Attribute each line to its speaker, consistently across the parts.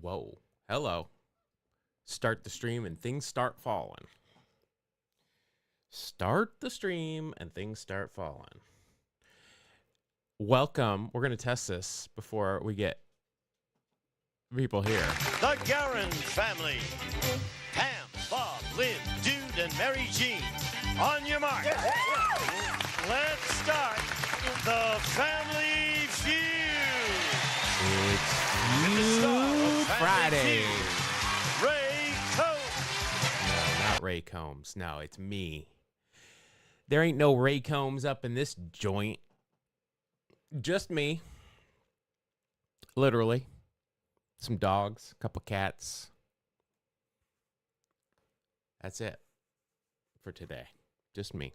Speaker 1: Whoa. Hello. Start the stream and things start falling. Start the stream and things start falling. Welcome. We're going to test this before we get people here.
Speaker 2: The Guerin family. Pam, Bob, Lynn, Dude, and Mary Jean. On your mark. Let's start the Family Feud.
Speaker 1: It's Feud Friday.
Speaker 2: Ray Combs.
Speaker 1: No, not Ray Combs. No, it's me. There ain't no Ray Combs up in this joint. Just me. Literally. Some dogs, a couple cats. That's it for today. Just me.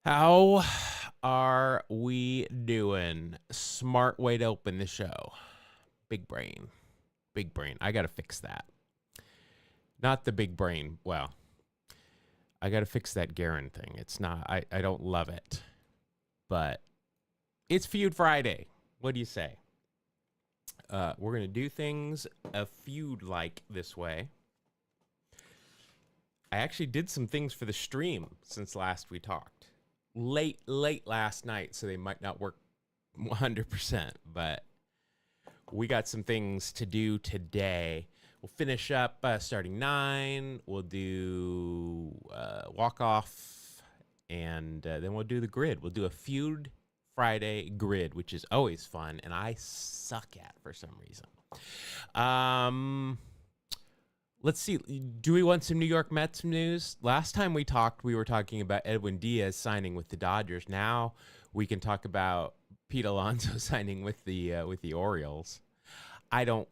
Speaker 1: How are we doing? Smart way to open the show. Big brain. Big brain. I got to fix that. Not the big brain. Well, I got to fix that Guerin thing. It's not, I don't love it. But it's Feud Friday. What do you say? We're going to do things a feud-like this way. I actually did some things for the stream since last we talked. Late last night, so they might not work 100%, but we got some things to do today. We'll finish up starting 9. We'll do walk-off, and then we'll do the grid. We'll do a Feud Friday grid, which is always fun, and I suck at for some reason. Let's see. Do we want some New York Mets news? Last time we talked, we were talking about Edwin Diaz signing with the Dodgers. Now we can talk about Pete Alonso signing with the Orioles. I don't,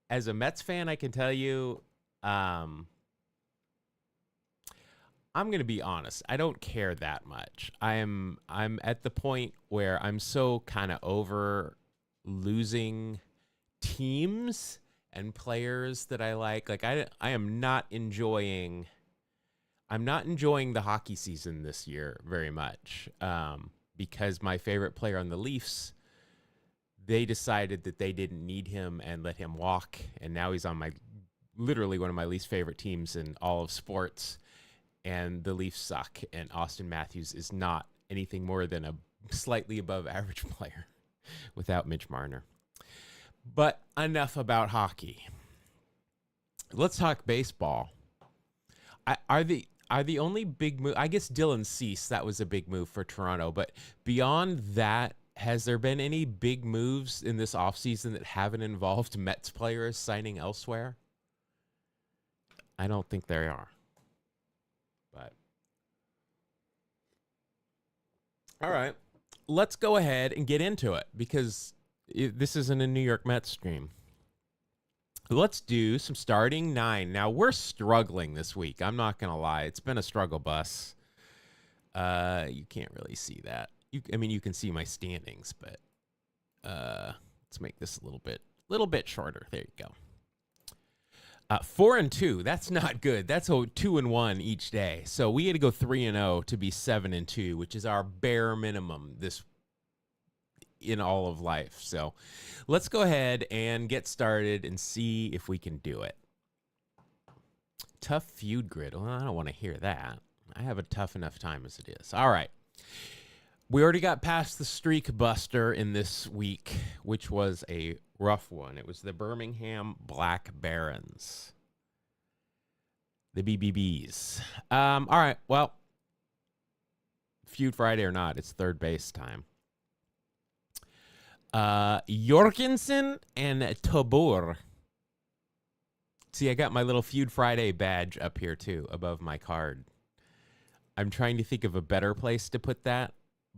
Speaker 1: as a Mets fan, I can tell you, I'm going to be honest. I don't care that much. I'm at the point where I'm so kind of over losing teams and players that I like. Like I am not enjoying. I'm not enjoying the hockey season this year very much because my favorite player on the Leafs, they decided that they didn't need him and let him walk, and now he's on literally one of my least favorite teams in all of sports. And the Leafs suck, and Austin Matthews is not anything more than a slightly above average player without Mitch Marner. But enough about hockey. Let's talk baseball. Are the only big move? I guess Dylan Cease, that was a big move for Toronto. But beyond that, has there been any big moves in this offseason that haven't involved Mets players signing elsewhere? I don't think there are. But all right, let's go ahead and get into it because this isn't a New York Mets stream. Let's do some starting 9. Now, we're struggling this week. I'm not going to lie. It's been a struggle bus. You can't really see that. I mean, you can see my standings, but let's make this a little bit shorter. There you go. 4-2. That's not good. That's a 2-1 each day. So we had to go 3-0 to be 7-2, which is our bare minimum this in all of life. So let's go ahead and get started and see if we can do it. Tough feud grid. Well, I don't want to hear that. I have a tough enough time as it is. All right. We already got past the streak buster in this week, which was a rough one. It was the Birmingham Black Barons. The BBBs. All right. Well, Feud Friday or not, it's third base time. Jorgensen and Tobur. See, I got my little Feud Friday badge up here, too, above my card. I'm trying to think of a better place to put that,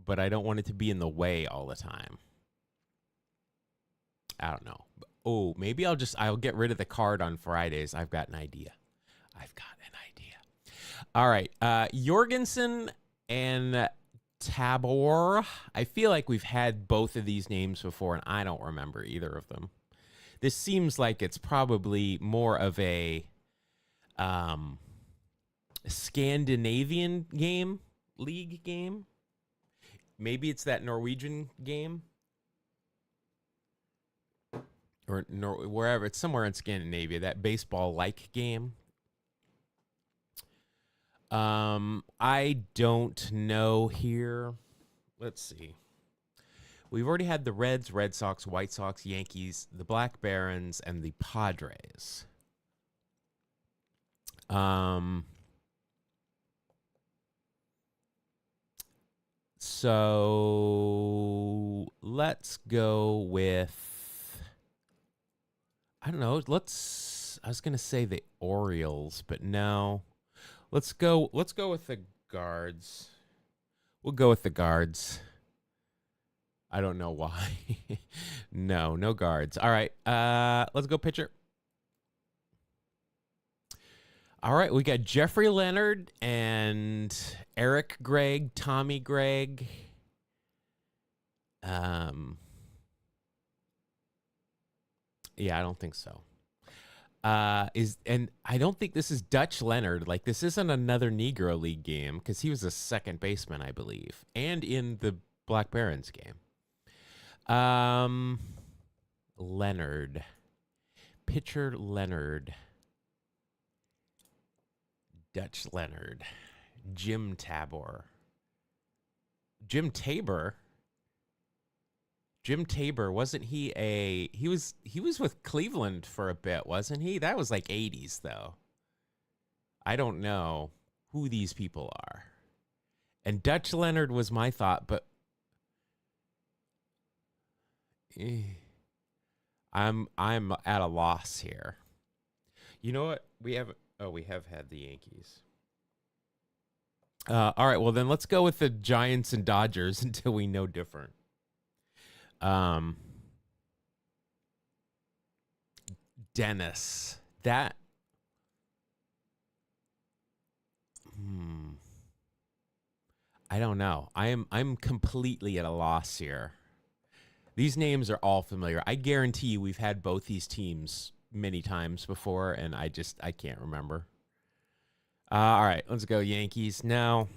Speaker 1: but I don't want it to be in the way all the time. I don't know. Oh, maybe I'll get rid of the card on Fridays. I've got an idea. All right. Jorgensen and Tabor. I feel like we've had both of these names before, and I don't remember either of them. This seems like it's probably more of a Scandinavian league game. Maybe it's that Norwegian game. or wherever. It's somewhere in Scandinavia, that baseball-like game. I don't know here. Let's see. We've already had the Reds, Red Sox, White Sox, Yankees, the Black Barons, and the Padres. So let's go with, I don't know. I was going to say the Orioles, but no. Let's go with the Guards. We'll go with the Guards. I don't know why. No Guards. All right. Let's go pitcher. All right, we got Jeffrey Leonard and Eric Gregg, Tommy Gregg. Yeah, I don't think so. And I don't think this is Dutch Leonard. Like, this isn't another Negro League game because he was a second baseman, I believe, and in the Black Barons game. Leonard, pitcher Leonard, Dutch Leonard, Jim Tabor. Jim Tabor, wasn't he he was with Cleveland for a bit, wasn't he? That was like 80s though. I don't know who these people are. And Dutch Leonard was my thought, but I'm at a loss here. You know what? We have had the Yankees. All right, well then let's go with the Giants and Dodgers until we know different. Dennis. That I don't know. I'm completely at a loss here. These names are all familiar. I guarantee you we've had both these teams many times before, and I can't remember. All right, let's go Yankees. No.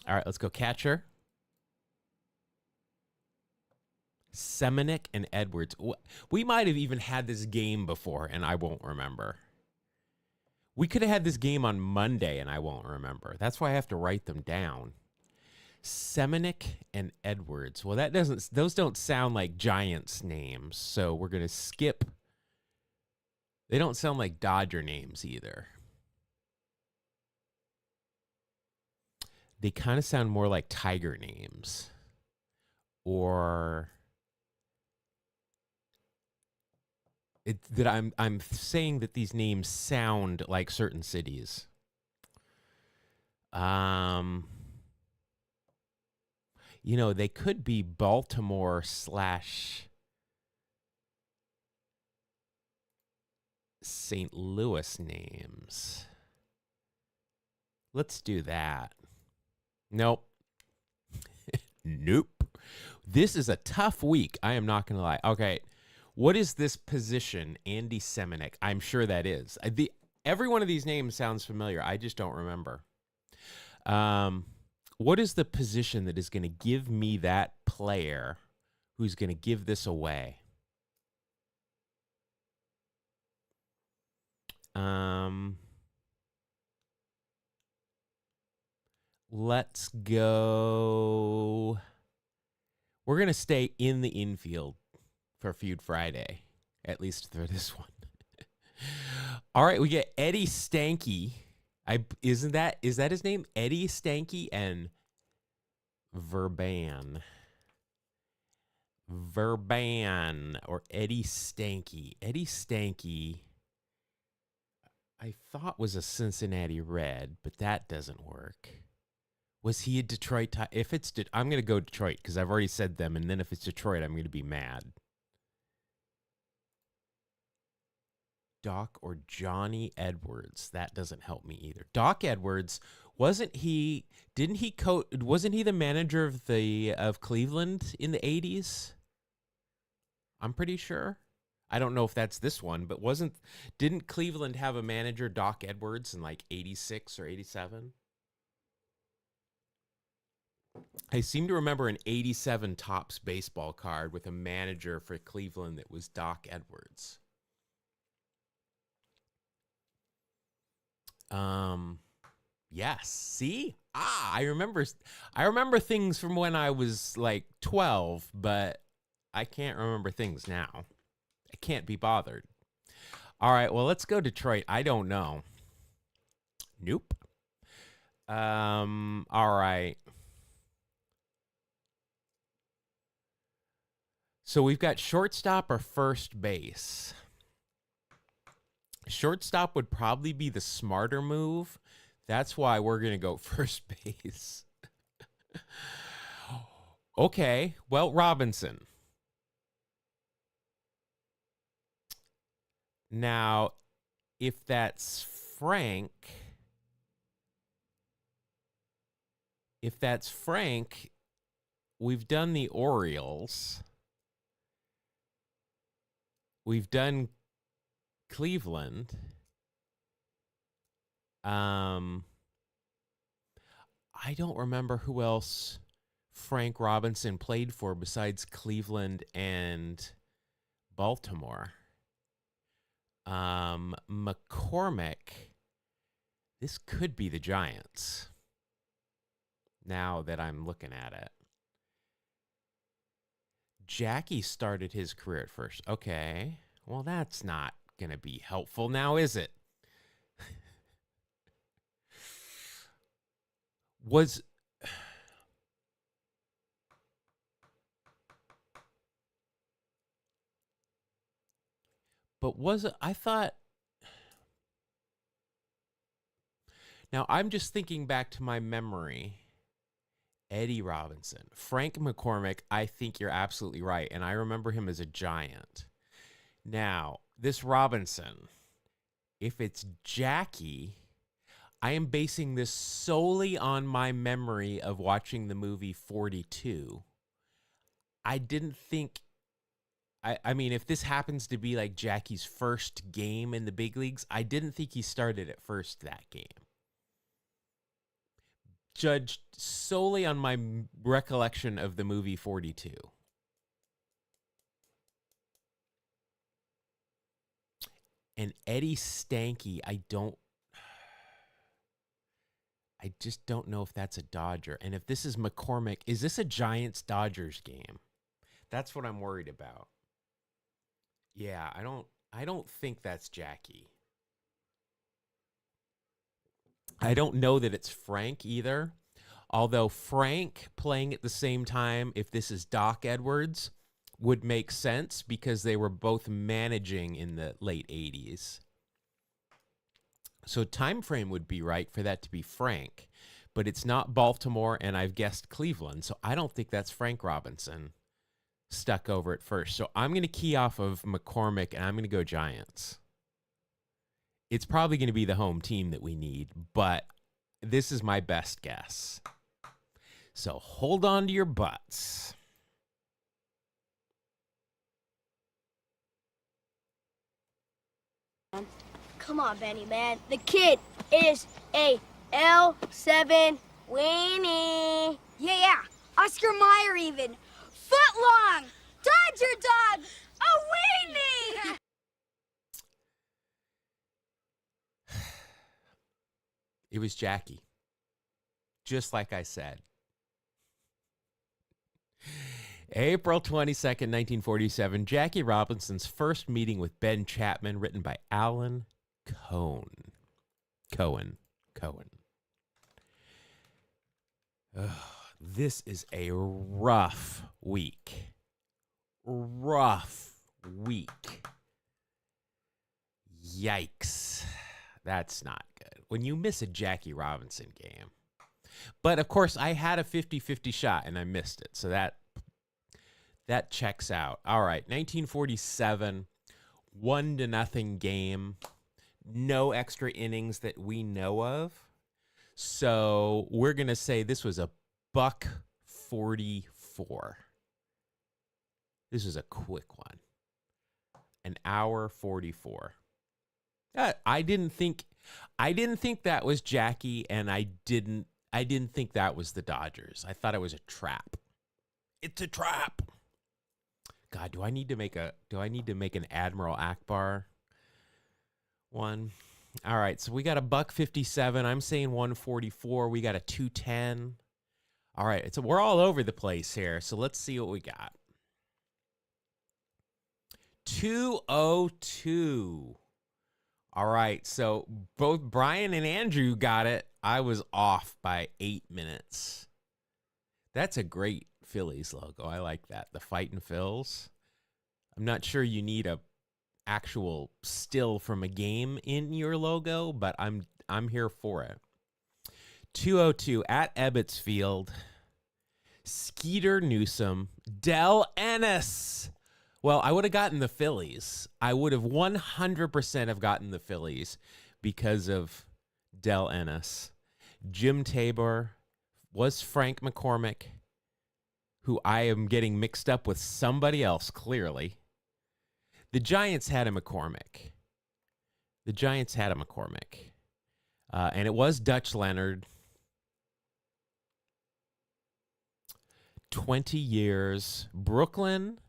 Speaker 1: All right, let's go catcher. Seminick and Edwards. We might have even had this game before, and I won't remember. We could have had this game on Monday, and I won't remember. That's why I have to write them down. Seminick and Edwards. Well, those don't sound like Giants names, so we're going to skip. They don't sound like Dodger names either. They kind of sound more like Tiger names. Or I'm saying that these names sound like certain cities. You know, they could be Baltimore / St. Louis names. Let's do that. Nope. Nope. This is a tough week. I am not going to lie. Okay. What is this position, Andy Seminick? I'm sure that is. Every one of these names sounds familiar. I just don't remember. What is the position that is going to give me that player who's going to give this away? Let's go. We're going to stay in the infield for Feud Friday, at least for this one. All right, we get Eddie Stanky. Is that his name? Eddie Stanky and Verban or Eddie Stanky. Eddie Stanky, I thought was a Cincinnati Red, but that doesn't work. Was he a Detroit? If it's I'm going to go Detroit because I've already said them, and then if it's Detroit, I'm going to be mad. Doc or Johnny Edwards. That doesn't help me either. Doc Edwards, wasn't he the manager of Cleveland in the 80s? I'm pretty sure. I don't know if that's this one, but didn't Cleveland have a manager, Doc Edwards, in like 86 or 87? I seem to remember an 87 Topps baseball card with a manager for Cleveland that was Doc Edwards. Yes. See? I remember things from when I was like 12, but I can't remember things now. I can't be bothered. All right, well, let's go Detroit. I don't know. Nope. All right. So we've got shortstop or first base. Shortstop would probably be the smarter move. That's why we're going to go first base. Okay, well, Robinson. Now, if that's Frank, we've done the Orioles. We've done Cleveland. I don't remember who else Frank Robinson played for besides Cleveland and Baltimore. McCormick. This could be the Giants. Now that I'm looking at it. Jackie started his career at first. Okay. Well, that's not going to be helpful now, is it? I thought. Now, I'm just thinking back to my memory. Eddie Robinson. Frank McCormick, I think you're absolutely right. And I remember him as a Giant. Now, this Robinson, if it's Jackie, I am basing this solely on my memory of watching the movie 42. I didn't think, I mean, if this happens to be like Jackie's first game in the big leagues, I didn't think he started at first that game. Judged solely on my recollection of the movie 42. And Eddie Stanky, I just don't know if that's a Dodger. And if this is McCormick, is this a Giants-Dodgers game? That's what I'm worried about. Yeah, I don't think that's Jackie. I don't know that it's Frank either. Although Frank playing at the same time, if this is Doc Edwards, would make sense because they were both managing in the late 80s. So time frame would be right for that to be Frank, but it's not Baltimore, and I've guessed Cleveland, so I don't think that's Frank Robinson stuck over at first. So I'm going to key off of McCormick, and I'm going to go Giants. It's probably going to be the home team that we need, but this is my best guess. So hold on to your butts.
Speaker 3: Come on, Benny, man. The kid is a L7 weenie.
Speaker 4: Yeah. Oscar Mayer even. Foot long. Dodger dog. A weenie.
Speaker 1: It was Jackie. Just like I said. April 22nd, 1947, Jackie Robinson's first meeting with Ben Chapman, written by Alan Cohen. This is a rough week. Yikes. That's not good. When you miss a Jackie Robinson game. But, of course, I had a 50-50 shot, and I missed it. So that checks out. All right, 1947, 1-0 game. No extra innings that we know of. So we're going to say this was a $1:44. This is a quick one. An hour 44. I didn't think that was Jackie, and I I didn't think that was the Dodgers. I thought it was a trap. It's a trap. God, do I need to make an Admiral Akbar one? All right, so we got a $157. I'm saying 144. We got a 210. All right, we're all over the place here. So let's see what we got. 202. All right, so both Brian and Andrew got it. I was off by 8 minutes. That's a great Phillies logo. I like that. The Fightin' Phils. I'm not sure you need a actual still from a game in your logo, but I'm here for it. 202 at Ebbets Field. Skeeter Newsom, Del Ennis. Well, I would have gotten the Phillies. I would have 100% have gotten the Phillies because of Del Ennis. Jim Tabor was Frank McCormick, who I am getting mixed up with somebody else, clearly. The Giants had a McCormick. And it was Dutch Leonard. 20 years. Brooklyn,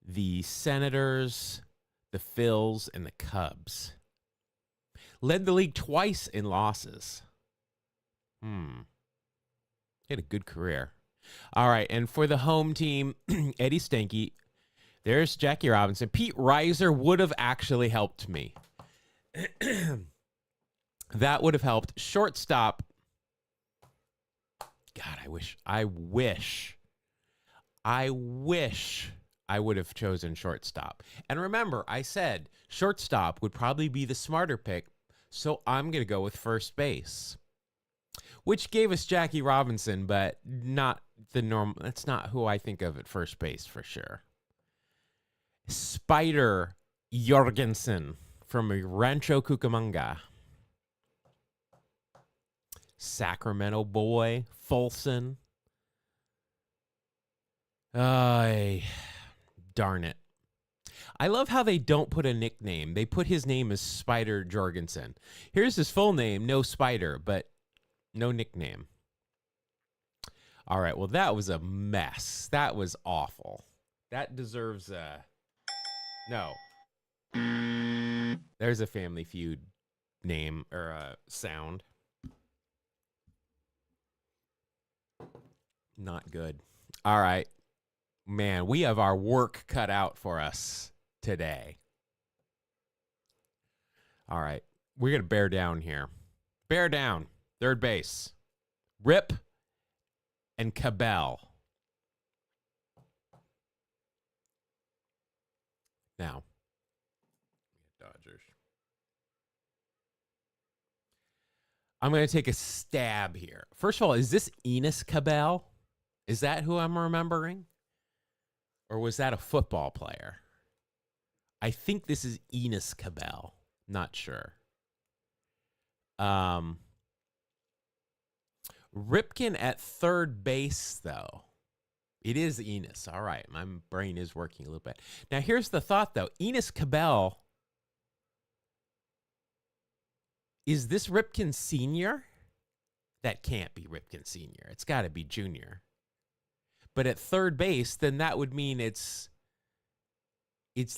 Speaker 1: the Senators, the Phils, and the Cubs. Led the league twice in losses. He had a good career. All right, and for the home team, Eddie Stanky, there's Jackie Robinson. Pete Reiser would have actually helped me. That would have helped. Shortstop. God, I wish I would have chosen shortstop. And remember, I said shortstop would probably be the smarter pick, so I'm going to go with first base, which gave us Jackie Robinson, but not the normal. That's not who I think of at first base for sure. Spider Jorgensen from Rancho Cucamonga. Sacramento boy, Folsom. Darn it. I love how they don't put a nickname. They put his name as Spider Jorgensen. Here's his full name, no Spider, but no nickname. All right, well, that was a mess. That was awful. That deserves a... No. There's a Family Feud name or sound. Not good. All right. Man, we have our work cut out for us today. All right. We're going to bear down here. Bear down. Third base. Rip and Cabell. Now, Dodgers. I'm going to take a stab here. First of all, is this Enos Cabell? Is that who I'm remembering? Or was that a football player? I think this is Enos Cabell. Not sure. Ripken at third base, though. It is Enos. All right. My brain is working a little bit. Now, here's the thought, though. Enos Cabell. Is this Ripken Sr.? That can't be Ripken Sr. It's got to be Junior. But at third base, then that would mean it's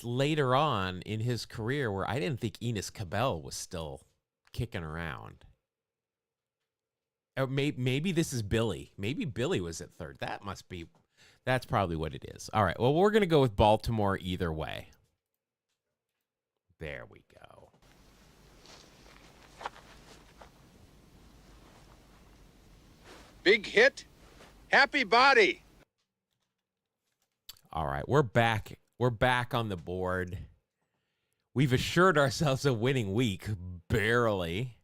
Speaker 1: later on in his career where I didn't think Enos Cabell was still kicking around. Or maybe this is Billy. Maybe Billy was at third. That's probably what it is. All right. Well, we're going to go with Baltimore either way. There we go.
Speaker 5: Big hit. Happy body.
Speaker 1: All right, we're back. We're back on the board. We've assured ourselves a winning week, barely.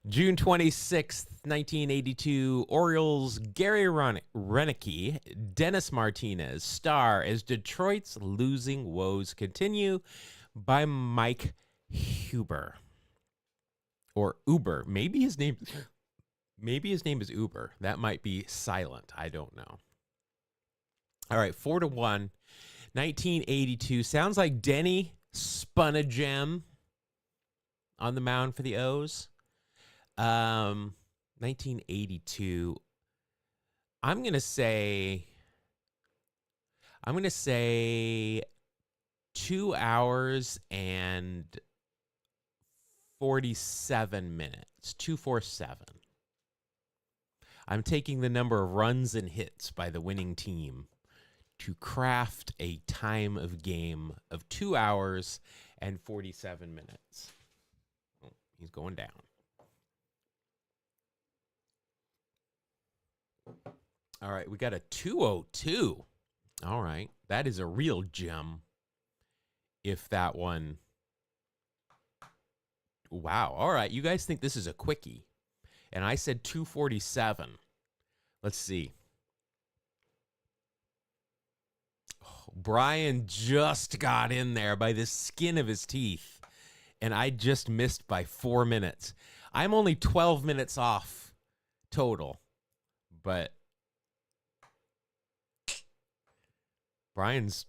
Speaker 1: June 26th, 1982, Orioles, Gary Renicky, Dennis Martinez, star as Detroit's losing woes continue by Mike Huber. Or Uber. Maybe his name is Uber. That might be silent. I don't know. All right, 4-1, 1982. Sounds like Denny spun a gem on the mound for the O's. 1982. I'm going to say 2 hours and 47 minutes. 247. I'm taking the number of runs and hits by the winning team to craft a time of game of 2 hours and 47 minutes. Oh, he's going down. All right, we got a 202. All right, that is a real gem. If that one. Wow. All right, you guys think this is a quickie. And I said 247. Let's see. Oh, Brian just got in there by the skin of his teeth. And I just missed by 4 minutes. I'm only 12 minutes off total. But Brian's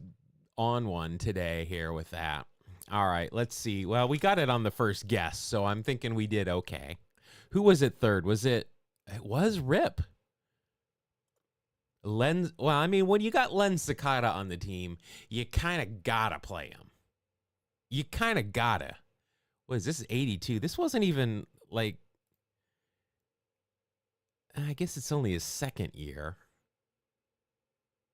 Speaker 1: on one today here with that. All right, let's see. Well, we got it on the first guess, so I'm thinking we did okay. Who was it third? It was Rip. Len, well, I mean, when you got Len Sakata on the team, you kind of gotta play him. You kind of gotta. What is this, 82? This wasn't even, like, I guess it's only his second year.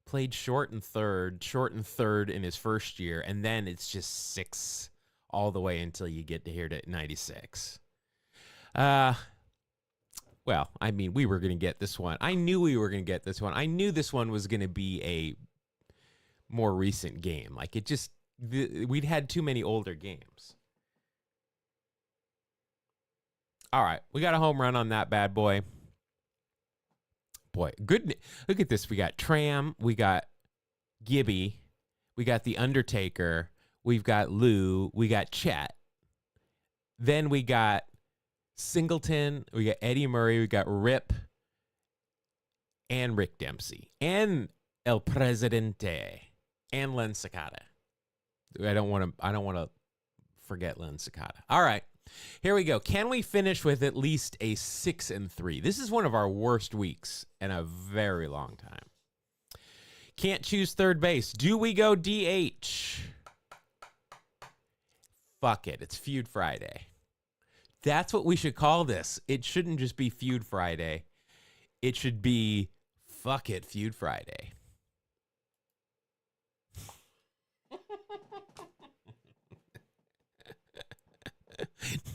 Speaker 1: Played short and third in his first year, and then it's just 6 all the way until you get to here to 96. Well, I mean, we were going to get this one. I knew we were going to get this one. I knew this one was going to be a more recent game. Like, we'd had too many older games. All right, we got a home run on that bad boy. Boy, good. Look at this. We got Tram. We got Gibby. We got The Undertaker. We've got Lou. We got Chet. Then we got Singleton. We got Eddie Murray. We got Rip. And Rick Dempsey. And El Presidente. And Len Sakata. I don't want to forget Len Sakata. All right. Here we go. Can we finish with at least a 6-3? This is one of our worst weeks in a very long time. Can't choose third base. Do we go DH? Fuck it. It's Feud Friday. That's what we should call this. It shouldn't just be Feud Friday. It should be fuck it, Feud Friday.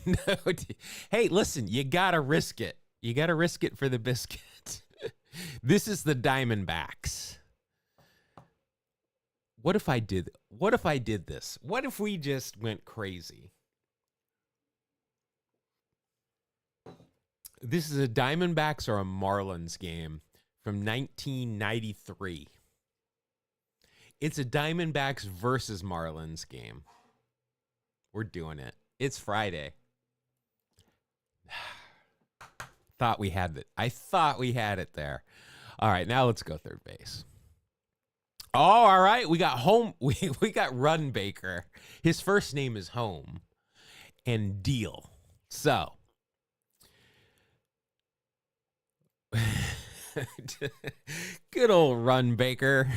Speaker 1: No, hey, listen, you gotta risk it. You gotta risk it for the biscuit. This is the Diamondbacks. What if I did this? What if we just went crazy? This is a Diamondbacks or a Marlins game from 1993. It's a Diamondbacks versus Marlins game. We're doing it. It's Friday. Thought we had it. I thought we had it there. All right, now let's go third base. Oh, all right. We got home. We got Run Baker. His first name is Home and Deal. So good old Run Baker.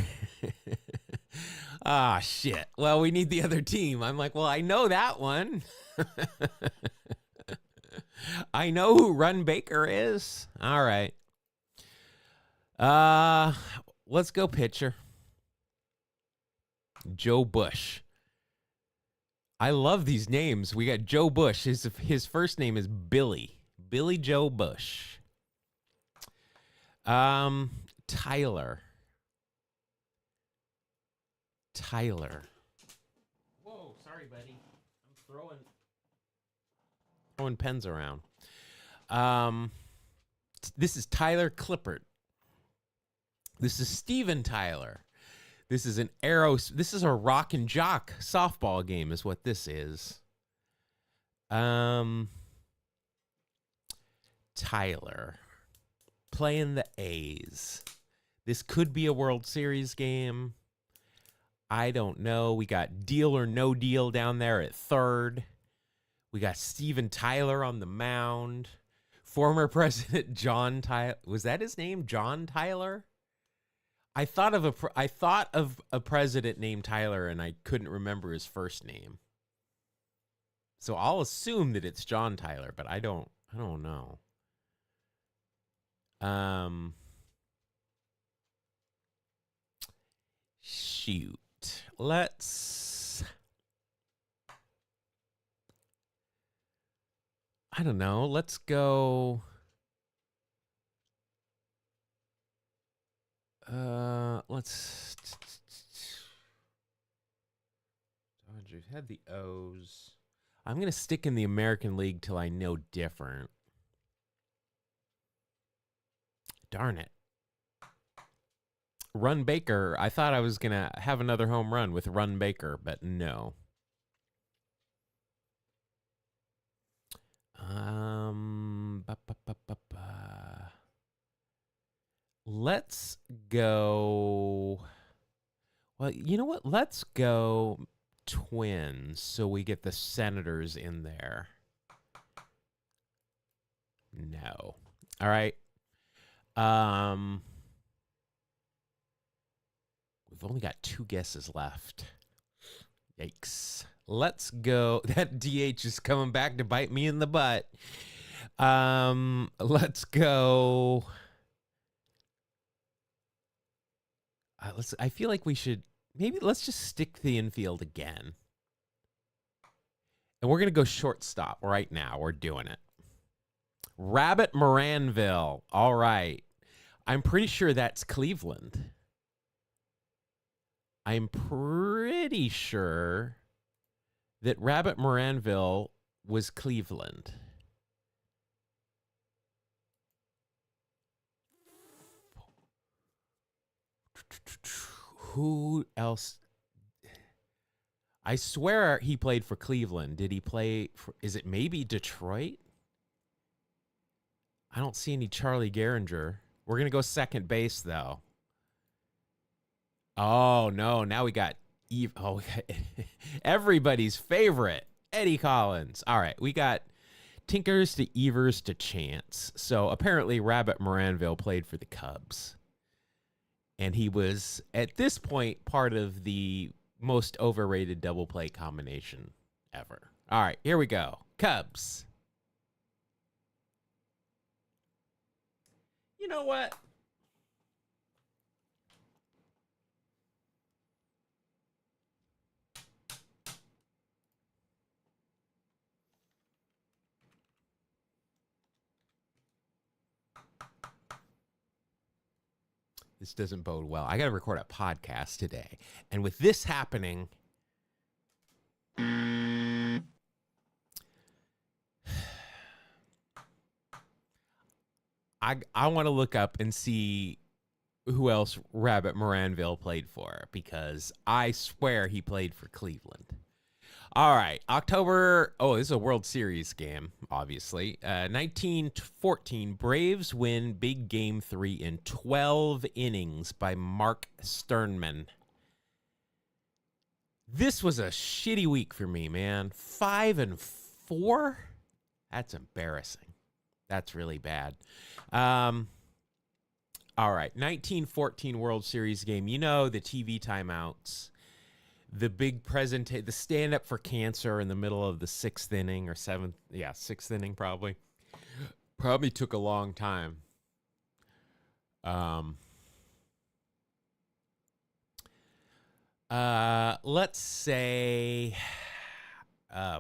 Speaker 1: Ah, shit. Well, we need the other team. I'm like, well, I know that one. I know who Run Baker is. All right. Let's go pitcher. Joe Bush. I love these names. We got Joe Bush. His first name is Billy. Billy Joe Bush. Tyler. Whoa, sorry, buddy. I'm throwing pens around. This is Tyler Clippert. This is Steven Tyler. This is this is a rock and jock softball game is what this is. Tyler playing the A's. This could be a World Series game. I don't know. We got Deal or No Deal down there at third. We got Steven Tyler on the mound. Former President John Tyler. Was that his name? John Tyler? I thought of a president named Tyler, and I couldn't remember his first name. So I'll assume that it's John Tyler, but I don't know. Shoot. I don't know. Let's go. Let's. Dodgers had the O's. I'm going to stick in the American League till I know different. Darn it. Run Baker. I thought I was going to have another home run with Run Baker, but no. Let's go. Well, you know what? Let's go Twins so we get the Senators in there. No. All right. We've only got 2 guesses left. Yikes. Let's go. That DH is coming back to bite me in the butt. Let's go. I feel like we should let's just stick the infield again. And we're going to go shortstop right now. We're doing it. Rabbit Moranville. All right. I'm pretty sure that's Cleveland. I'm pretty sure that Rabbit Moranville was Cleveland. Who else? I swear he played for Cleveland. Did he play for, is it maybe Detroit? I don't see any Charlie Gehringer. We're going to go second base, though. Oh, no. Now we got everybody's favorite, Eddie Collins. All right. We got Tinkers to Evers to Chance. So apparently Rabbit Moranville played for the Cubs. And he was, at this point, part of the most overrated double play combination ever. All right, here we go. Cubs. You know what? This doesn't bode well. I got to record a podcast today. And with this happening, I want to look up and see who else Rabbit Moranville played for, because I swear he played for Cleveland. All right, October. Oh, this is a World Series game, obviously. 1914, Braves win big game 3 in 12 innings by Mark Sternman. This was a shitty week for me, man. 5-4? That's embarrassing. That's really bad. All right, 1914 World Series game. You know, the TV timeouts. The big the stand up for cancer in the middle of the 6th inning or 7th. Yeah, 6th inning probably. Probably took a long time. Let's say,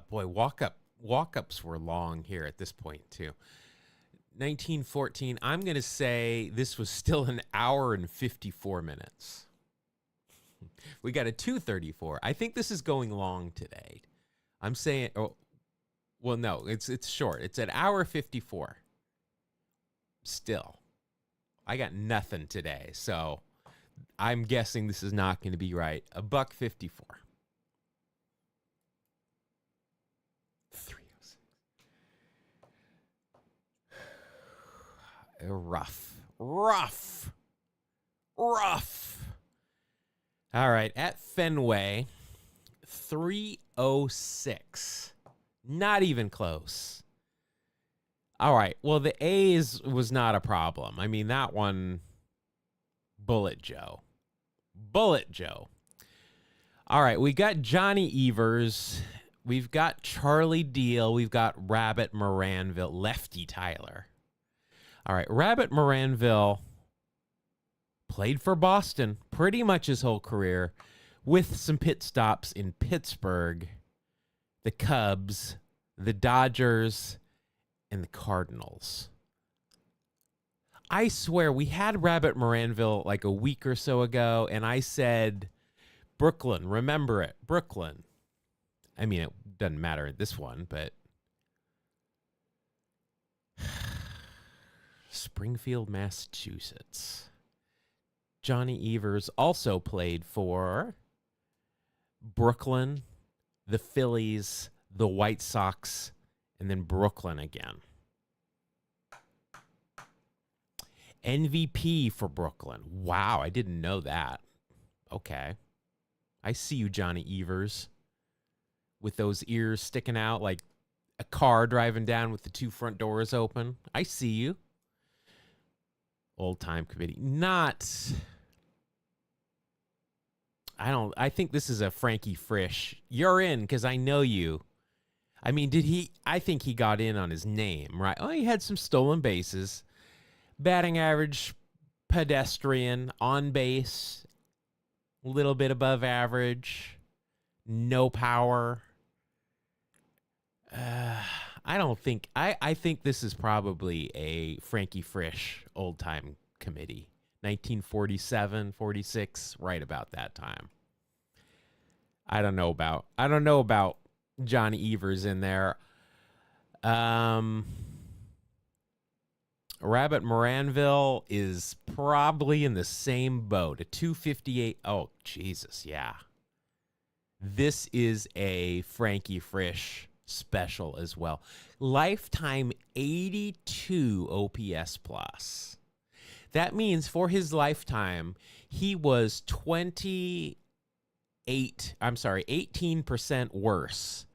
Speaker 1: boy, walk-ups were long here at this point too. 1914, I'm going to say this was still an hour and 54 minutes. We got a 2:34. I think this is going long today. I'm saying, oh, well, no, it's short. It's an hour 54. Still, I got nothing today, so I'm guessing this is not going to be right. $1.54. 306. Rough. All right, at Fenway, 306. Not even close. All right. Well, the A's was not a problem. I mean, that one, Bullet Joe. Bullet Joe. All right. We got Johnny Evers. We've got Charlie Deal. We've got Rabbit Moranville. Lefty Tyler. All right. Rabbit Moranville played for Boston pretty much his whole career, with some pit stops in Pittsburgh, the Cubs, the Dodgers, and the Cardinals. I swear we had Rabbit Moranville like a week or so ago, and I said, Brooklyn, remember it, Brooklyn. I mean, it doesn't matter at this one, but Springfield, Massachusetts. Johnny Evers also played for Brooklyn, the Phillies, the White Sox, and then Brooklyn again. MVP for Brooklyn. Wow, I didn't know that. Okay. I see you, Johnny Evers, with those ears sticking out like a car driving down with the two front doors open. I see you. Old time committee. I think this is a Frankie Frisch. You're in because I know you. I mean, I think he got in on his name, right? Oh, he had some stolen bases. Batting average, pedestrian, on base, a little bit above average, no power. I think this is probably a Frankie Frisch old time committee. 1947, 46, right about that time. I don't know about Johnny Evers in there. Rabbit Moranville is probably in the same boat. A 258. Oh, Jesus, yeah. This is a Frankie Frisch special as well. Lifetime 82 OPS plus. That means for his lifetime, he was 18% worse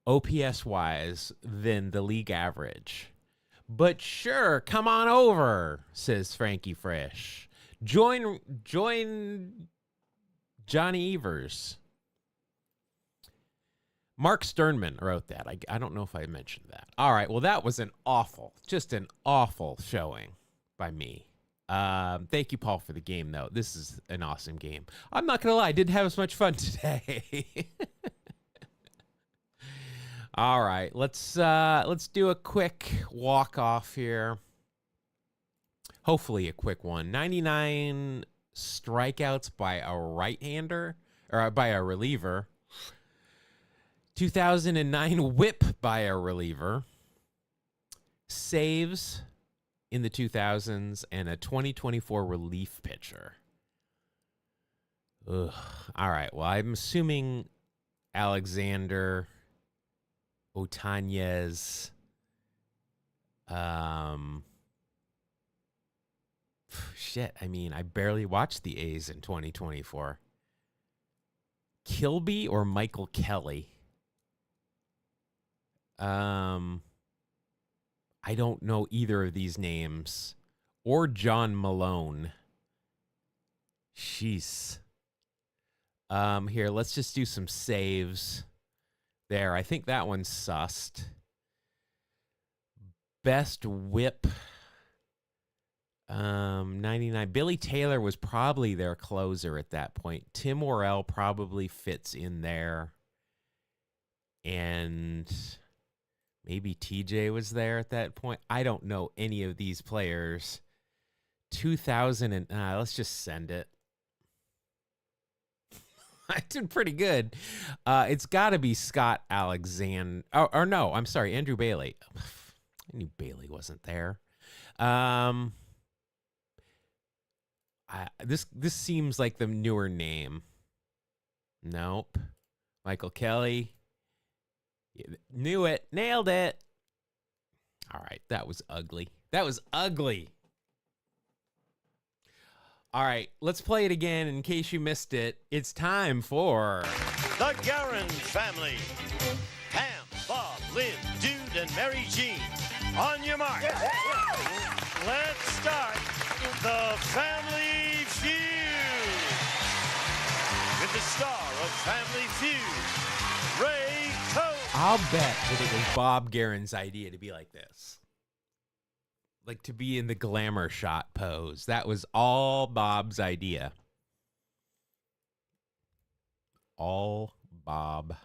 Speaker 1: OPS-wise than the league average. But sure, come on over, says Frankie Frisch. Join Johnny Evers. Mark Sternman wrote that. I don't know if I mentioned that. All right, well, that was just an awful showing by me. Thank you, Paul, for the game, though. This is an awesome game. I'm not going to lie, I didn't have as much fun today. All right, let's do a quick walk off here. Hopefully a quick one. 99 strikeouts by a right-hander, or by a reliever. 2009 whip by a reliever. Saves in the 2000s, and a 2024 relief pitcher. Ugh. All right, well, I'm assuming Alexander Otanez. Shit, I mean, I barely watched the A's in 2024. Kilby or Michael Kelly? I don't know either of these names. Or John Malone. Jeez. Here, let's just do some saves. There, I think that one's sussed. Best whip. 99. Billy Taylor was probably their closer at that point. Tim Worrell probably fits in there. And maybe TJ was there at that point. I don't know any of these players. 2000 and let's just send it. I did pretty good. It's got to be Scott Alexander. Or no, I'm sorry, Andrew Bailey. I knew Bailey wasn't there. This seems like the newer name. Nope. Michael Kelly. Knew it. Nailed it. All right. That was ugly. All right. Let's play it again in case you missed it. It's time for
Speaker 2: The Guerin Family. Pam, Bob, Lynn, Dude, and Mary Jean. On your mark. Let's start the Family Feud with the star of Family Feud, Ray Coe.
Speaker 1: I'll bet that it was Bob Guerin's idea to be like this. Like to be in the glamour shot pose. That was all Bob's idea. All Bob.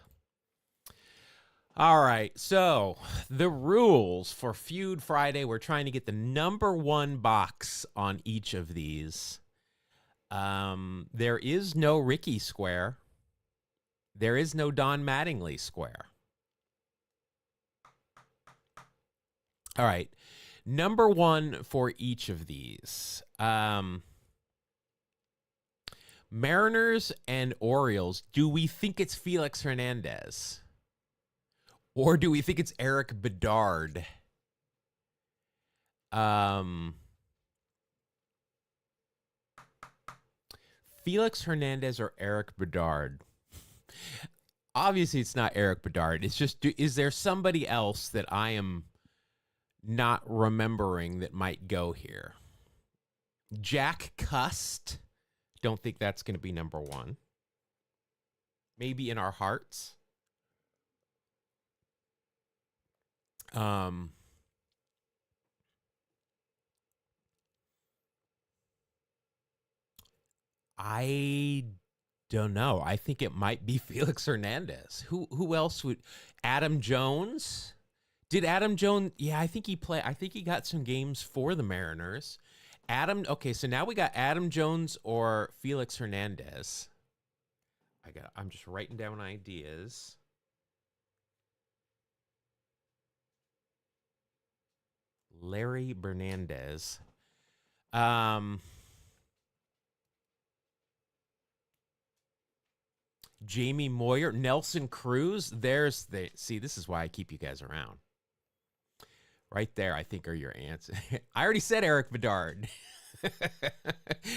Speaker 1: All right, so the rules for Feud Friday, we're trying to get the #1 box on each of these. There is no Ricky square. There is no Don Mattingly square. All right, #1 for each of these. Mariners and Orioles, do we think it's Felix Hernandez? Or do we think it's Eric Bedard? Felix Hernandez or Eric Bedard? Obviously, it's not Eric Bedard. It's just, is there somebody else that I am not remembering that might go here? Jack Cust? Don't think that's going to be #1. Maybe in our hearts. I don't know. I think it might be Felix Hernandez. Who else would? Adam Jones? Did Adam Jones? Yeah, I think he got some games for the Mariners. Okay, so now we got Adam Jones or Felix Hernandez. I'm just writing down ideas. Larry Bernandez. Jamie Moyer, Nelson Cruz. See, this is why I keep you guys around. Right there, I think, are your answers. I already said Eric Bedard.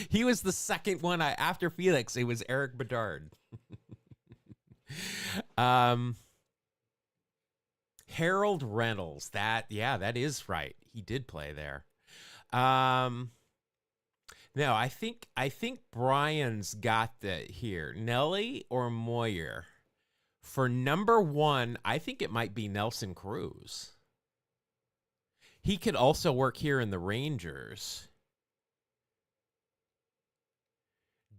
Speaker 1: He was the second one after Felix. It was Eric Bedard. Harold Reynolds. That is right. He did play there. No, I think Brian's got here. Nelly or Moyer. For #1, I think it might be Nelson Cruz. He could also work here in the Rangers.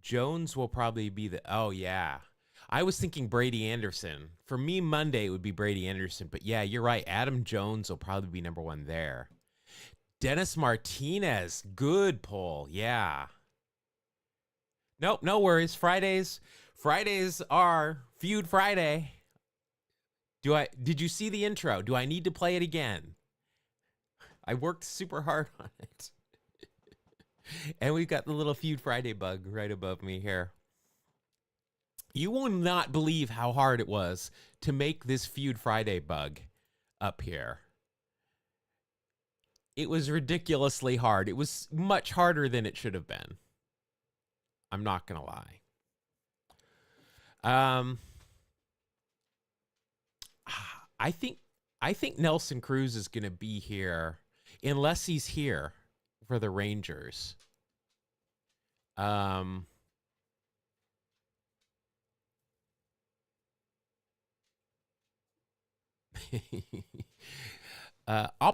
Speaker 1: Jones will probably be oh yeah. I was thinking Brady Anderson. For me, Monday it would be Brady Anderson. But yeah, you're right. Adam Jones will probably be #1 there. Dennis Martinez. Good pull. Yeah. Nope, no worries. Fridays are Feud Friday. Did you see the intro? Do I need to play it again? I worked super hard on it. And we've got the little Feud Friday bug right above me here. You will not believe how hard it was to make this Feud Friday bug up here. It was ridiculously hard. It was much harder than it should have been. I'm not going to lie. I think Nelson Cruz is going to be here unless he's here for the Rangers. I'll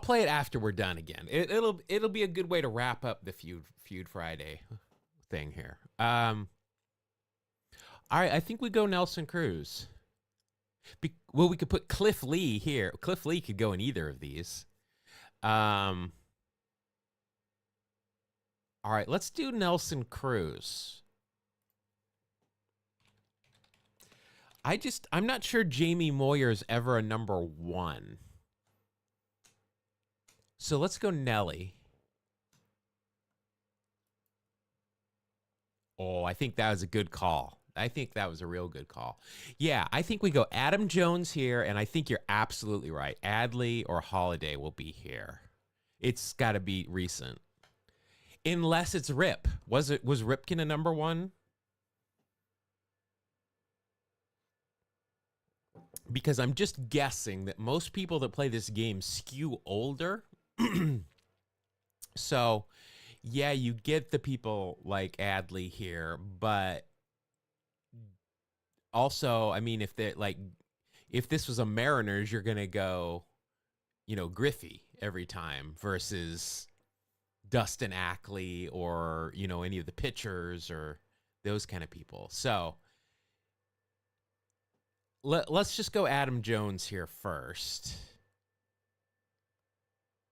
Speaker 1: play it after we're done again. It'll be a good way to wrap up the Feud Friday thing here. All right, I think we go Nelson Cruz. We could put Cliff Lee here. Cliff Lee could go in either of these. All right, let's do Nelson Cruz. I'm not sure Jamie Moyer is ever a #1. So let's go Nelly. Oh, I think that was a good call. I think that was a real good call. Yeah, I think we go Adam Jones here, and I think you're absolutely right. Adley or Holiday will be here. It's got to be recent. Unless it's Rip. Was Ripken a #1? because I'm just guessing that most people that play this game skew older. So, yeah, you get the people like Adley here, but also, I mean, if this was a Mariners, you're gonna go, Griffey every time versus Dustin Ackley or any of the pitchers or those kind of people. So let's just go Adam Jones here first.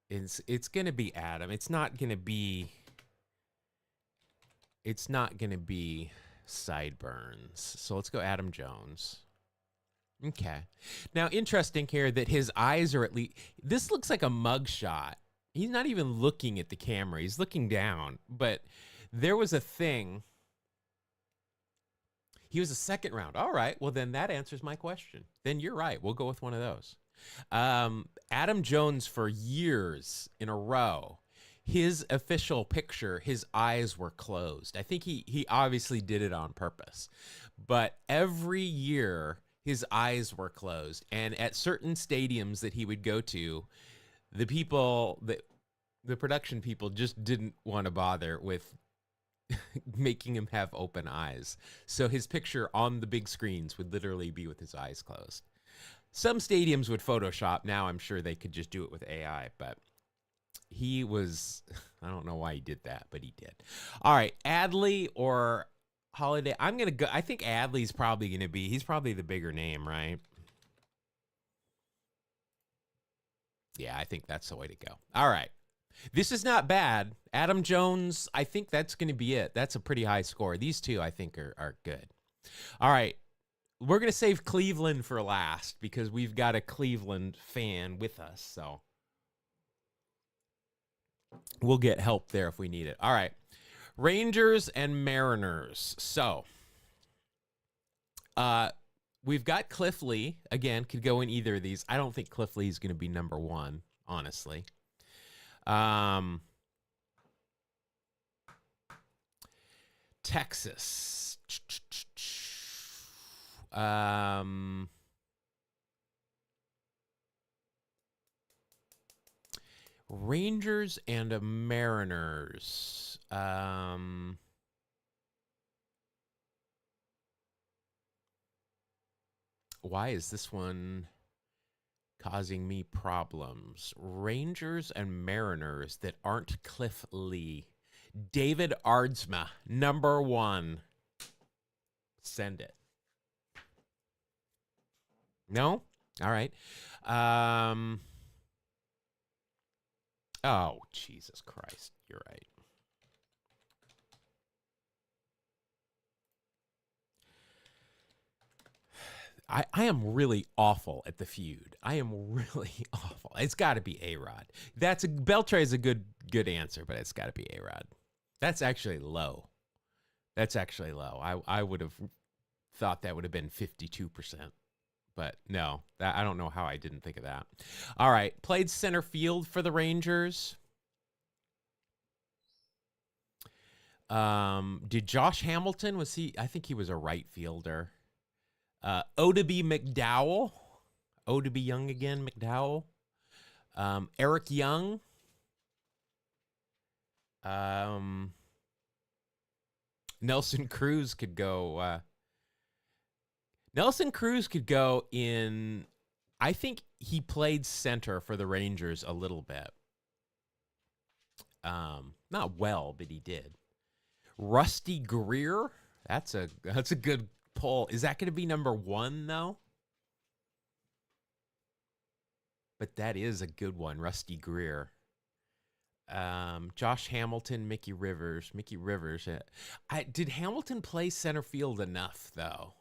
Speaker 1: It's gonna be Adam. It's not gonna be Sideburns. So let's go Adam Jones. Okay. Now, interesting here that his eyes are this looks like a mug shot. He's not even looking at the camera. He's looking down. But there was a thing. He was a second round. All right. Well, then that answers my question. Then you're right. We'll go with one of those. Adam Jones, for years in a row, his official picture, his eyes were closed. I think he obviously did it on purpose. But every year, his eyes were closed. And at certain stadiums that he would go to, the production people just didn't want to bother with making him have open eyes. So his picture on the big screens would literally be with his eyes closed. Some stadiums would Photoshop. Now I'm sure they could just do it with AI, but he was, I don't know why he did that, but he did. All right, Adley or Holiday. I'm going to go, I think Adley's probably going to be, he's probably the bigger name, right? Yeah, I think that's the way to go. All right. This is not bad. Adam Jones, I think that's going to be it. That's a pretty high score. These two, I think, are good. All right. We're going to save Cleveland for last because we've got a Cleveland fan with us. So we'll get help there if we need it. All right. Rangers and Mariners. So we've got Cliff Lee. Again, could go in either of these. I don't think Cliff Lee is going to be number one, honestly. Texas. Rangers and Mariners. Why is this one causing me problems? Rangers and Mariners that aren't Cliff Lee. David Aardsma, number one. Send it. No? All right. Oh, Jesus Christ. You're right. I am really awful at the feud. I am really awful. It's got to be A-Rod. Beltre is a good answer, but it's got to be A-Rod. That's actually low. I would have thought that would have been 52%. But no, I don't know how I didn't think of that. All right, played center field for the Rangers. Did Josh Hamilton, I think he was a right fielder. Oddibe McDowell. Oddibe Young again, McDowell. Eric Young. Nelson Cruz could go. Nelson Cruz could go in. I think he played center for the Rangers a little bit. Not well, but he did. Rusty Greer. That's a good pull. Is that going to be number one, though? But that is a good one, Rusty Greer. Josh Hamilton, Mickey Rivers. Did Hamilton play center field enough, though?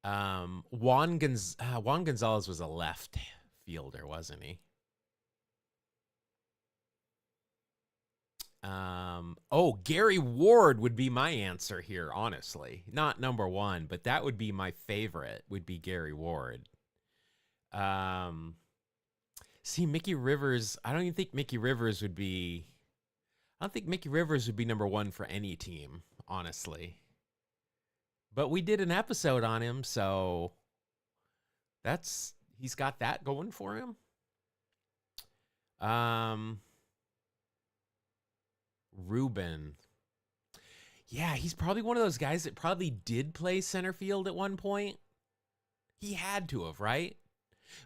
Speaker 1: Juan Gonzalez was a left fielder, wasn't he? Gary Ward would be my answer here, honestly. Not number one, but that would be my favorite, would be Gary Ward. See, Mickey Rivers, I don't think Mickey Rivers would be number one for any team, honestly. But we did an episode on him, so He's got that going for him. Ruben. Yeah, he's probably one of those guys that probably did play center field at one point. He had to have, right?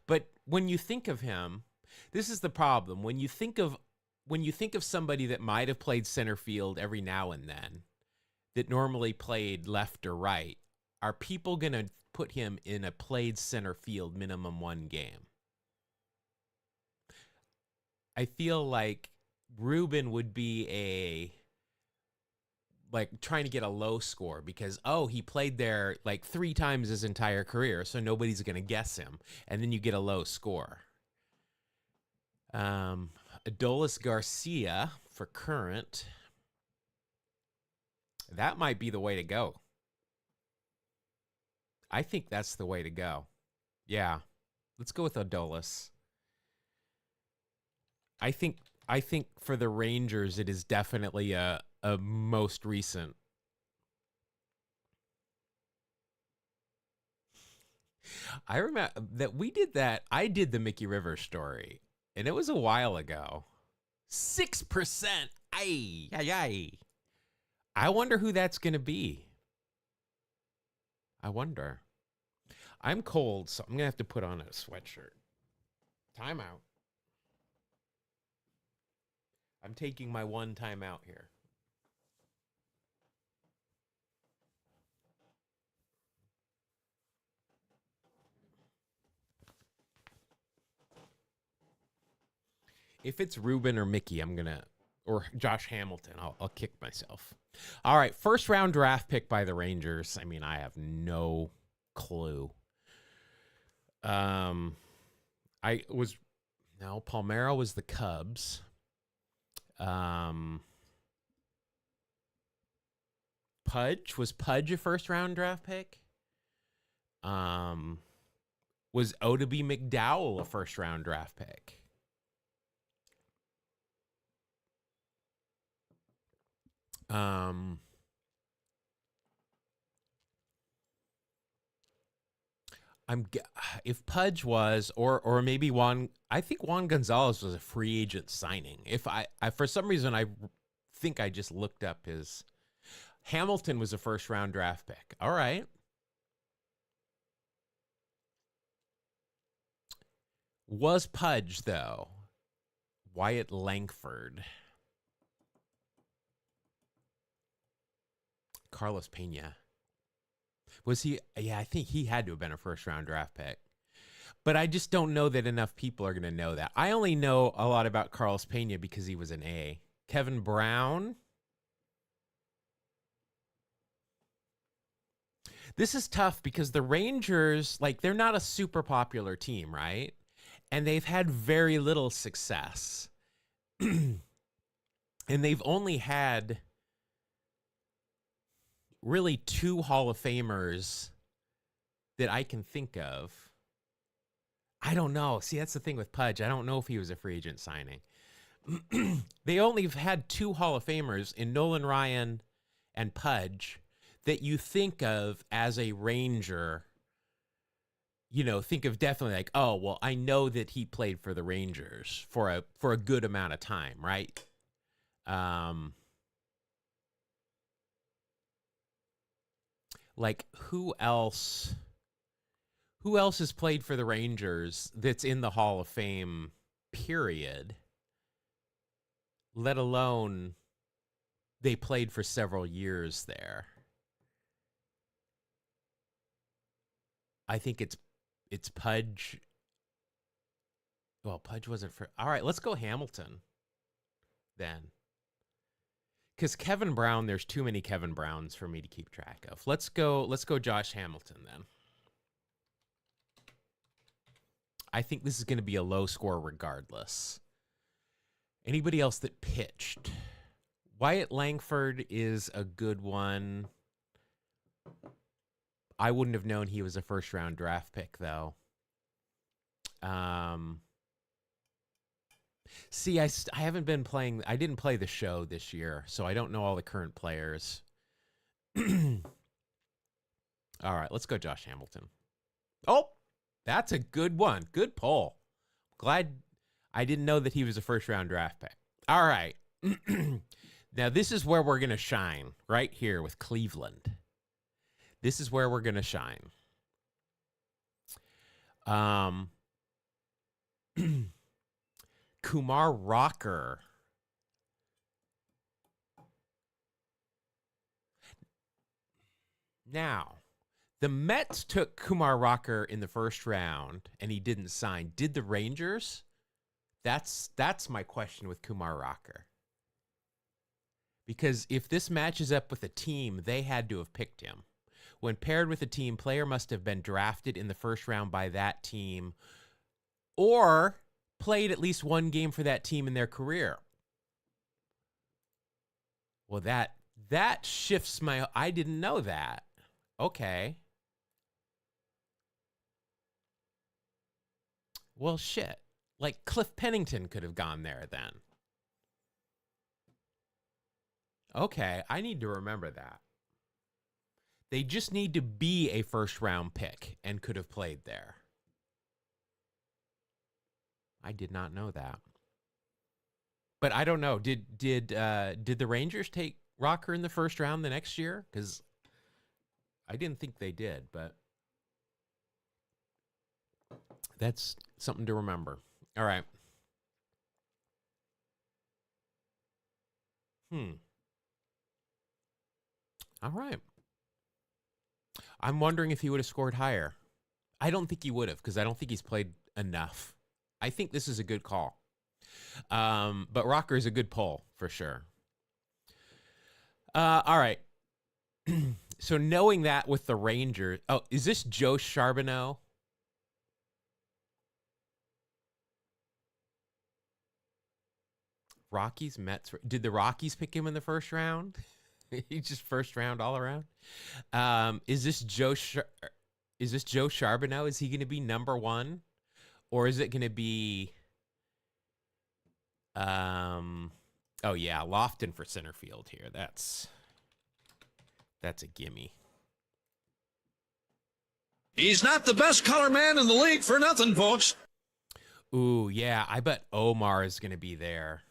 Speaker 1: But when you think of him, this is the problem. When you think of somebody that might have played center field every now and then, that normally played left or right, are people going to put him in a played center field minimum one game? I feel like Ruben would be trying to get a low score because, he played there like 3 times his entire career, so nobody's going to guess him. And then you get a low score. Adolis Garcia for current. That might be the way to go. I think that's the way to go. Yeah. Let's go with Adolis. I think for the Rangers, it is definitely a most recent. I remember that we did that. I did the Mickey Rivers story, and it was a while ago. 6%. Ay. I wonder who that's going to be. I wonder. I'm cold, so I'm going to have to put on a sweatshirt. Timeout. I'm taking my one time out here. If it's Ruben or Mickey, or Josh Hamilton, I'll kick myself. All right, first round draft pick by the Rangers. I mean, I have no clue. Palmeiro was the Cubs. Was Pudge a first round draft pick? Was Oddibe McDowell a first round draft pick? If Pudge was, or maybe I think Juan Gonzalez was a free agent signing. If I for some reason, I think I just looked up his. Hamilton was a first round draft pick. All right. Was Pudge, though? Wyatt Langford. Carlos Pena. Was he? Yeah, I think he had to have been a first round draft pick. But I just don't know that enough people are going to know that. I only know a lot about Carlos Pena because he was an A. Kevin Brown. This is tough because the Rangers, they're not a super popular team, right? And they've had very little success. And they've only had really 2 Hall of Famers that I can think of. I don't know. See, that's the thing with Pudge. I don't know if he was a free agent signing. They only have had 2 Hall of Famers in Nolan Ryan and Pudge that you think of as a Ranger. Think of definitely I know that he played for the Rangers for a good amount of time, right? Who else has played for the Rangers that's in the Hall of Fame, period, let alone they played for several years there? I think it's Pudge. Well, Pudge wasn't for. All right, let's go Hamilton then. Because Kevin Brown, there's too many Kevin Browns for me to keep track of. Let's go Josh Hamilton then. I think this is going to be a low score regardless. Anybody else that pitched? Wyatt Langford is a good one. I wouldn't have known he was a first round draft pick though. See, I haven't been playing. I didn't play the show this year, so I don't know all the current players. All right, let's go Josh Hamilton. Oh, That's a good one. Good poll. Glad I didn't know that he was a first-round draft pick. All right. Now, this is where we're going to shine, right here with Cleveland. This is where we're going to shine. Kumar Rocker. Now, the Mets took Kumar Rocker in the first round, and he didn't sign. Did the Rangers? That's my question with Kumar Rocker. Because if this matches up with a team, they had to have picked him. When paired with a team, player must have been drafted in the first round by that team or played at least one game for that team in their career. Well, that shifts my... I didn't know that. Okay. Well, shit. Like, Cliff Pennington could have gone there then. Okay, I need to remember that. They just need to be a first-round pick and could have played there. I did not know that. But I don't know. Did the Rangers take Rocker in the first round the next year? Because I didn't think they did, but that's something to remember. All right. All right. I'm wondering if he would have scored higher. I don't think he would have because I don't think he's played enough. I think this is a good call. But Rocker is a good poll for sure. All right. So knowing that with the Rangers, oh, is this Joe Charbonneau? Rockies, Mets. Did the Rockies pick him in the first round? He's just first round all around. Is this Joe Charbonneau? Is he going to be number one, or is it going to be? Oh yeah, Lofton for center field here. That's a gimme.
Speaker 6: He's not the best color man in the league for nothing, folks.
Speaker 1: Ooh, yeah, I bet Omar is going to be there.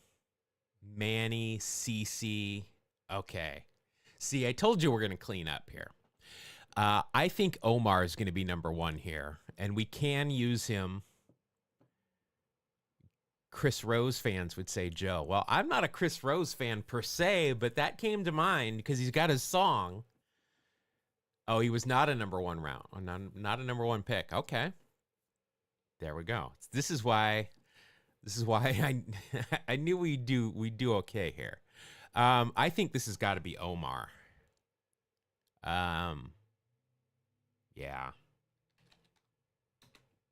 Speaker 1: Manny, CC. Okay. See, I told you we're going to clean up here. I think Omar is going to be number one here, and we can use him. Chris Rose fans would say Joe. Well, I'm not a Chris Rose fan per se, but that came to mind because he's got his song. Oh, he was not a number one round, not a number one pick. Okay. There we go. This is why I knew we'd do okay here. I think this has got to be Omar. Yeah.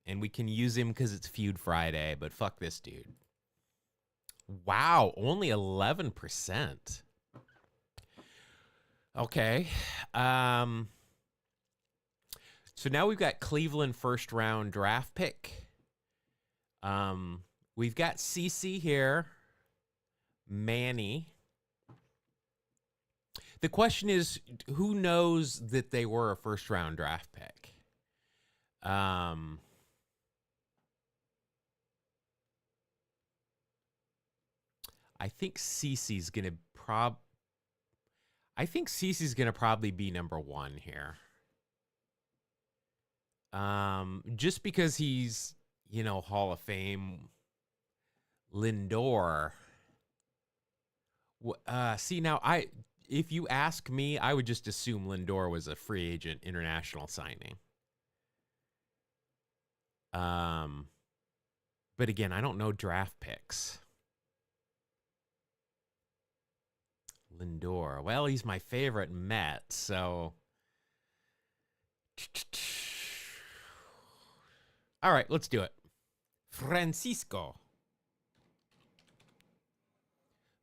Speaker 1: And we can use him because it's Feud Friday, but fuck this dude. Wow, only 11%. Okay. So now we've got Cleveland first round draft pick. We've got CC here. Manny. The question is, who knows that they were a first round draft pick? I think CC's gonna probably be number one here. Just because he's, Hall of Fame. Lindor. See, now if you ask me, I would just assume Lindor was a free agent international signing. But again, I don't know draft picks. Lindor. Well, he's my favorite Met, so. All right, let's do it. Francisco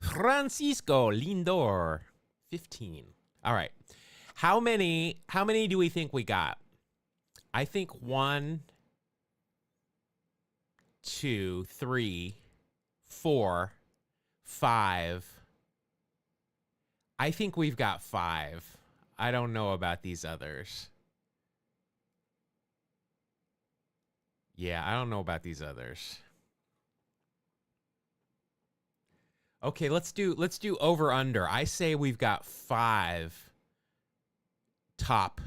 Speaker 1: Lindor, 15. All right. How many do we think we got? I think 1, 2, 3, 4, 5. I think we've got 5. I don't know about these others. Yeah, I don't know about these others. Okay, let's do over under. I say we've got 5 top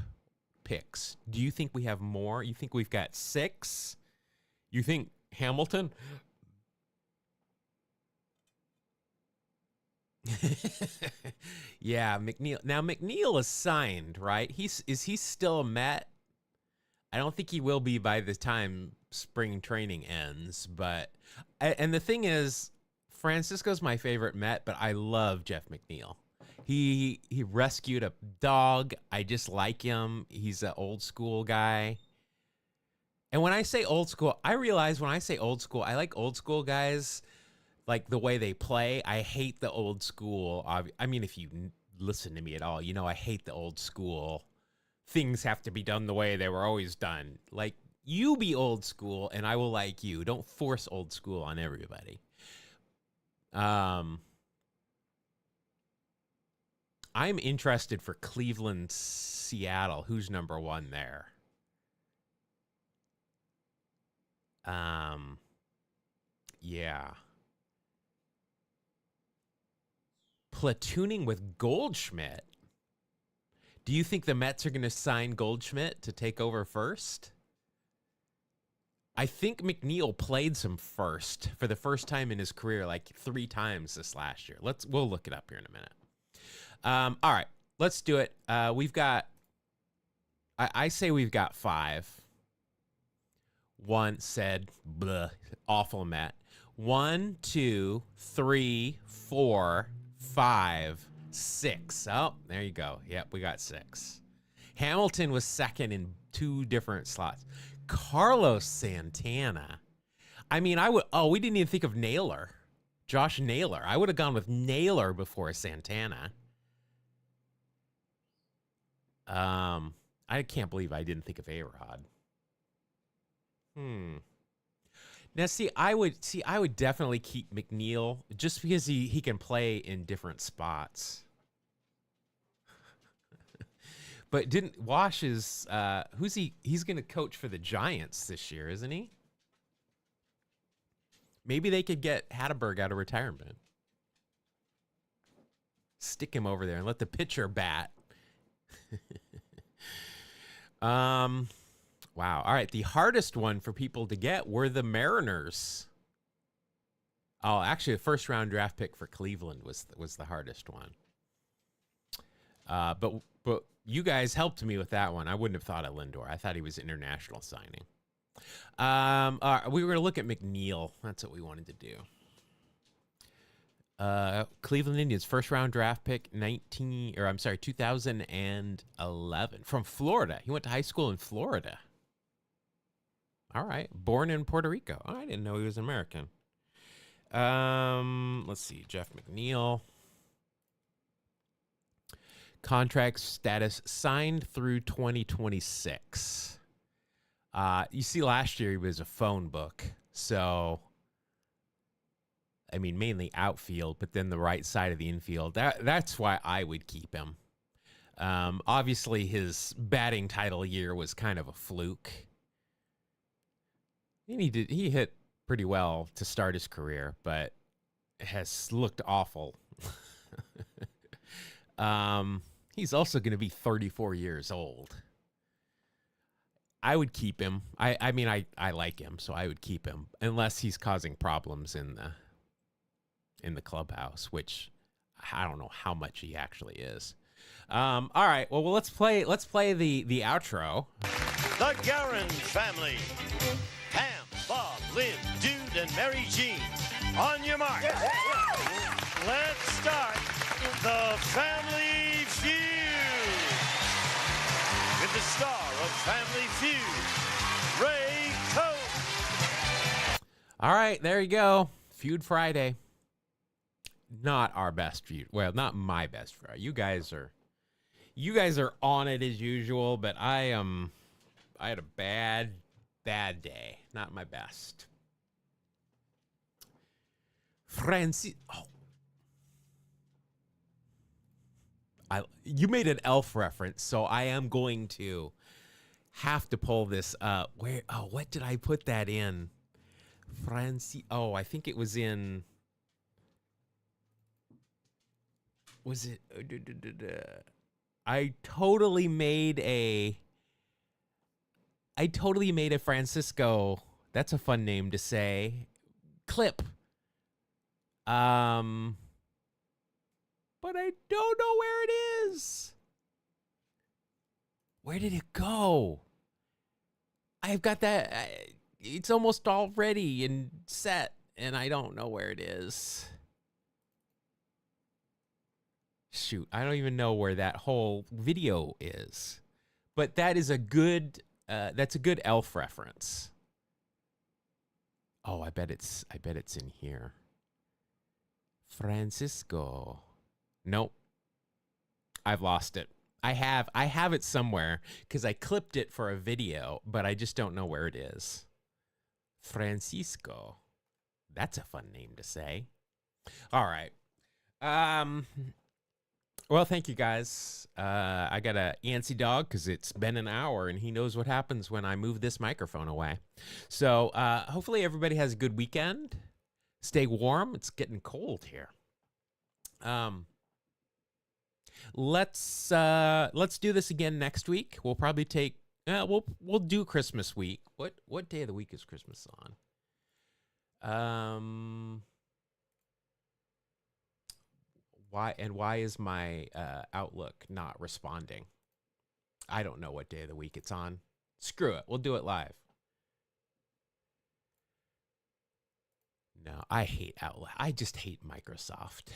Speaker 1: picks. Do you think we have more? You think we've got 6? You think Hamilton? Yeah, McNeil. Now McNeil is signed, right? Is he still a Met? I don't think he will be by the time spring training ends, but and the thing is, Francisco's my favorite Met, but I love Jeff McNeil. He rescued a dog. I just like him. He's an old school guy. And when I say old school, I realize when I say old school, I like old school guys, like the way they play. I hate the old school. I mean, if you listen to me at all, you know I hate the old school. Things have to be done the way they were always done. Like, you be old school and I will like you. Don't force old school on everybody. I'm interested for Cleveland, Seattle. Who's number 1 there? Yeah. Platooning with Goldschmidt. Do you think the Mets are going to sign Goldschmidt to take over first? I think McNeil played some first for the first time in his career, like 3 times this last year. We'll look it up here in a minute. All right, let's do it. We've got, I say we've got 5. One said, bleh, awful Met. 1, 2, 3, 4, 5, 6. Oh, there you go. Yep, we got 6. Hamilton was second in 2 different slots. Carlos Santana. I mean, we didn't even think of Naylor. Josh Naylor. I would have gone with Naylor before Santana. I can't believe I didn't think of A-Rod. Now, I would definitely keep McNeil just because he can play in different spots. But didn't Wash is who's he? He's going to coach for the Giants this year, isn't he? Maybe they could get Hatteberg out of retirement. Stick him over there and let the pitcher bat. Wow. All right. The hardest one for people to get were the Mariners. Oh, actually, the first round draft pick for Cleveland was the hardest one. But you guys helped me with that one. I wouldn't have thought of Lindor. I thought he was international signing. We were going to look at McNeil. That's what we wanted to do. Cleveland Indians first round draft pick 2011 from Florida. He went to high school in Florida. All right. Born in Puerto Rico. Oh, I didn't know he was American. Let's see. Jeff McNeil. Contract status signed through 2026. You see, last year he was a phone book. So, I mean, mainly outfield, but then the right side of the infield. That's why I would keep him. Obviously, his batting title year was kind of a fluke. And he hit pretty well to start his career, but has looked awful. He's also going to be 34 years old. I would keep him. I mean, I like him, so I would keep him unless he's causing problems in the clubhouse, which I don't know how much he actually is. All right. Well, let's play the outro.
Speaker 2: The Guerin family. Pam, Bob, Lynn, Dude, and Mary Jean. On your mark. Let's start the Family Feud. With the star of Family Feud, Ray Coe.
Speaker 1: All right, there you go. Feud Friday. Not our best feud. Well, not my best Friday. You guys are on it as usual, but I had a bad day. Not my best. You made an elf reference, so I am going to have to pull this up. Where? Oh, what did I put that in? Oh, I think it was in. Was it? I totally made a Francisco. That's a fun name to say. Clip. But I don't know where it is. Where did it go? I've got that. It's almost all ready and set, and I don't know where it is. Shoot, I don't even know where that whole video is. But that is a good. That's a good Elf reference. Oh, I bet it's in here. Francisco. Nope. I've lost it. I have it somewhere because I clipped it for a video, but I just don't know where it is. Francisco. That's a fun name to say. All right. Well, thank you guys. I got a antsy dog because it's been an hour and he knows what happens when I move this microphone away. So hopefully everybody has a good weekend. Stay warm. It's getting cold here. Let's do this again next week. We'll probably take we'll do Christmas week. What day of the week is Christmas on? Why is my Outlook not responding? I don't know what day of the week it's on. Screw it. We'll do it live. No, I hate Outlook. I just hate Microsoft.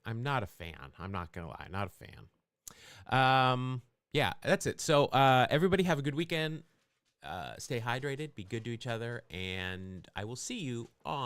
Speaker 1: I'm not a fan. I'm not going to lie. Not a fan. Yeah, that's it. So everybody have a good weekend. Stay hydrated. Be good to each other. And I will see you on